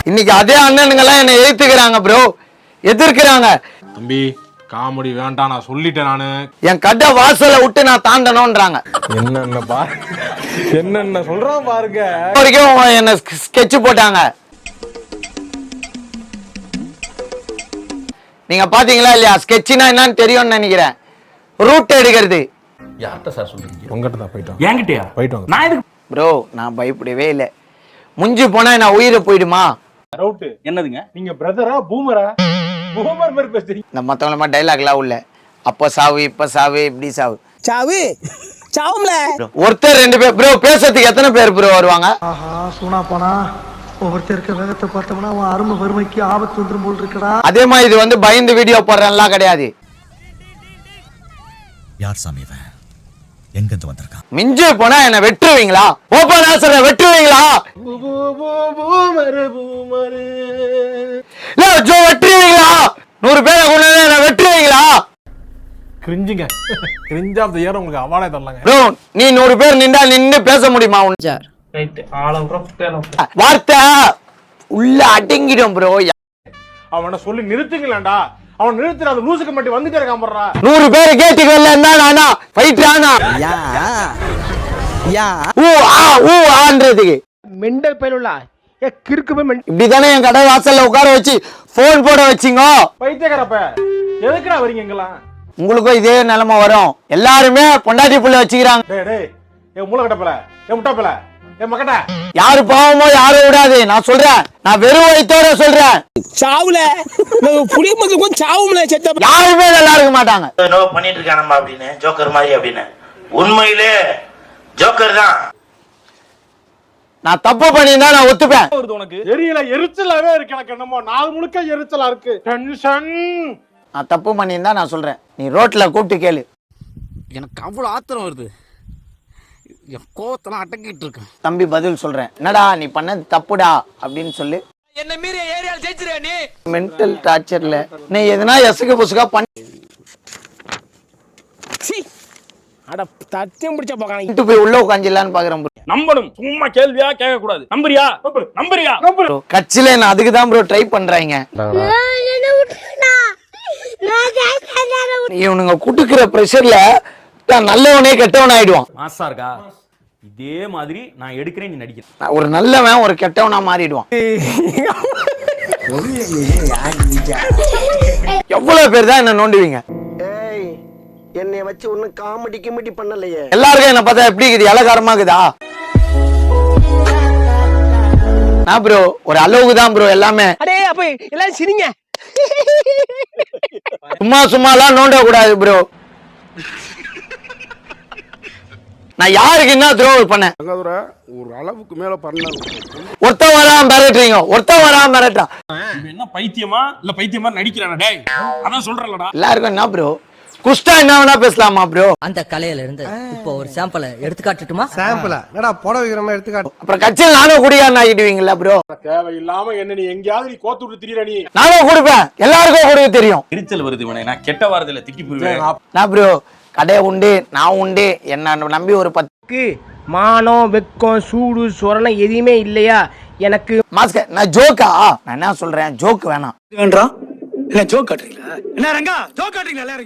இன்னைக்கு அதே அண்ணனுங்கெல்லாம் என்ன எதிர்த்துக்கிறாங்க ப்ரோ, எதிர்க்கிறாங்க. தம்பி காமெடி வேண்டாம், நான் சொல்லிட்டேன். நானு என் கடை வாசலை விட்டு நான் தாண்டணும்ன்றாங்க. என்னென்ன பாரு, என்னென்ன சொல்றான் பாருங்க. வரைக்கும் என்ன ஸ்கெட்ச் போட்டாங்க. நீங்க பாத்தீங்களா இல்லையா? ஸ்கெட்ச்னா என்னன்னு தெரியும்னு நினைக்கிறேன். ரூட் எடுக்கிறது. யார்கிட்ட சார் சொல்றீங்க? உங்ககிட்ட தான் போயிட்டோம். என்கிட்டயா? போயிட்டோம். நான் எதுக்கு ப்ரோ, நான் பயப்படவே இல்லை. முஞ்சி போனா நான் உயிரை போயிடுமா? டவுட் என்னதுங்க? நீங்க பிரதரா பூமரா? பூமர் மாதிரி பேசுறீங்க. இந்த மத்தவங்கள மாதிரி டைலாக்லாம் உள்ள. அப்ப சாவு, இப்ப சாவு, இப்படி சாவு. சாவு சாவும்ல. ஒருத்தர் ரெண்டு பேர் ப்ரோ, பேசுறதுக்கு எத்தனை பேர் ப்ரோ வருவாங்க? ஆஹா, சூனா போனா ஒவ்வொருத்தருக்கு வேகத்தை பார்த்தோம்னா அவன் அருமை வறுமைக்கு ஆபத்து வந்துரும் போல் இருக்கடா. அதே மாதிரி இது வந்து பயந்து வீடியோ போடுறேன்லாம் கிடையாது. யார் சாமி இவன்? எங்க இருந்து வந்திருக்கான்? மிஞ்சி போனா என்ன வெட்டுவீங்களா? ஓப்பனா சொல்ற, வெட்டுவீங்களா? இல்ல ஜோ, வெட்டுவீங்களா? 100 பேரை கொண்டு வந்து என்ன வெட்டுவீங்களா? கிரிஞ்சுங்க. கிரிஞ்ச் ஆஃப் தி இயர் உங்களுக்கு அவார்டே தரலாங்க. ப்ரோ, நீ 100 பேர் நின்றா நின்னு பேச முடியுமா? வார்த்தை உள்ள அடங்கிடும் ப்ரோ. அவனை சொல்லி நிறுத்துங்களேன்டா. அவன் நிறுத்துற அந்த லூசுக்கு மட்டும் வந்துட்டே இருக்கான் போறா. 100 பேர் கேட்டுக்கல என்ன ஃபைட் ஆனா ஊ ஆ ஊ ஆன்றதுக்கு மெண்டல் பையலுள்ள கிறுக்கு போய் இப்படிதானே என் கடை வாசல்ல உட்கார வச்சு போன் போட வச்சிங்க. பைத்தியக்காரப்ப எதுக்குடா வரீங்க இங்கெல்லாம்? உங்களுக்கும் இதே நிலைமை வரும். எல்லாருமே பொண்டாட்டி புள்ள வச்சுக்கிறாங்க. டேய் டேய், ஏ மூளை கட்டப்பல, ஏ முட்டாப்பல, ஏ மக்கட்ட. யாரு பாவமோ யாரும் விடாது. நான் சொல்றேன், நான் வெறும் வயித்தோட சொல்றேன். சாவுல புளிய மதுக்கும் சாவும்ல செத்த யாருமே நல்லா இருக்க மாட்டாங்க. என்னவோ பண்ணிட்டு இருக்கானம்மா அப்படின்னு, ஜோக்கர் மாதிரி அப்படின்னு. உண்மையிலே ஜோக்கர் தான். நான் தப்பு பண்ணியிருந்தா நான் ஒத்துப்பேன். உனக்கு எரியல, எரிச்சலாவே இருக்கு. எனக்கு என்னமோ நாள் முழுக்க எரிச்சலா இருக்கு. டென்ஷன். நான் தப்பு பண்ணியிருந்தா நான் சொல்றேன். நீ ரோட்ல கூப்பிட்டு கேளு. எனக்கு அவ்வளவு ஆத்திரம் வருது. என் கோவத்தெல்லாம் அடங்கிட்டு இருக்கேன். தம்பி பதில் சொல்றேன். என்னடா நீ பண்ணது தப்புடா அப்படின்னு சொல்லு. என்ன மீறி ஏரியால ஜெயிச்சிரே நீ. மென்டல் டார்ச்சர்ல நீ எதனா எசுக்கு புசுக்கா பண்ணி அட தத்தியம் பிடிச்ச போகானே போய் உள்ள உட்காந்துலான்னு பாக்குறேன். நம்பணும், சும்மா கேள்வியா கேட்க கூடாது. நம்புறியா? நம்புறியா? கட்சியில நான் அதுக்கு தான் ப்ரோ ட்ரை பண்றாங்க. இவனுங்க குடுக்குற பிரஷர்ல நல்லவனே கெட்டவன் ஆயிடுவான். மாசா இருக்கா? இதே மாதிரி நான் எடுக்கிறேன், நீ நடிக்கிற. ஒரு நல்லவன் ஒரு கெட்டவனா மாறிடுவான். எவ்வளவு பேர் தான் என்ன நோண்டுவீங்க? என்னைய வச்சு ஒன்னும் காமெடி கிமெடி பண்ணலையே. எல்லாருக்கும் என்ன பார்த்தா எப்படி இருக்குது? இலகாரமா இருக்குதா? நான் ப்ரோ ஒரு அளவுக்கு தான் ப்ரோ எல்லாமே. அடே அப்ப எல்லாரும் சிரிங்க. சும்மா எல்லாம் நோண்ட கூடாது ப்ரோ. நான் யாருக்கு என்ன துரோகம் பண்ணேன்? ஒரு அளவுக்கு மேல பண்ண ஒருத்தன் வராம மிரட்டுறீங்க, ஒருத்தன் வராம மிரட்டான். என்ன பைத்தியமா இல்ல பைத்தியமா நடிக்கிறானா? டேய் அதான் சொல்றேன்லடா. எல்லாருக்கும் என்ன ப்ரோ குஸ்டா என்ன வேணா பேசலாமா ப்ரோ? அந்த கலையில இருந்து இப்போ ஒரு சாம்பிளை எடுத்து காட்டுட்டுமா? சாம்பிளா என்னடா போட வைக்கிற மாதிரி எடுத்து காட்டு. அப்புறம் கட்சியில் நானும் குடியாரன் ஆகிடுவீங்களா ப்ரோ? தேவையில்லாம என்ன நீ எங்கயாவது நீ கோத்து விட்டு திரியற. நீ நானும் கொடுப்பேன், எல்லாருக்கும் கொடுக்க தெரியும். எரிச்சல் வருது இவனை. நான் கெட்ட வாரத்துல திட்டி போடுவேன். நான் ப்ரோ கடை உண்டு, நான் உண்டு, என்ன நம்பி ஒரு 10 மானம் வெக்கம் சூடு சொரணை எதுவுமே இல்லையா எனக்கு? மாஸ்க நான் ஜோக்கா? நான் என்ன சொல்றேன், ஜோக் வேணாம். வேண்டாம். இல்ல ஜோக் காட்டுறீங்களா? என்ன ரங்கா ஜோக் காட்டுறீங்களா?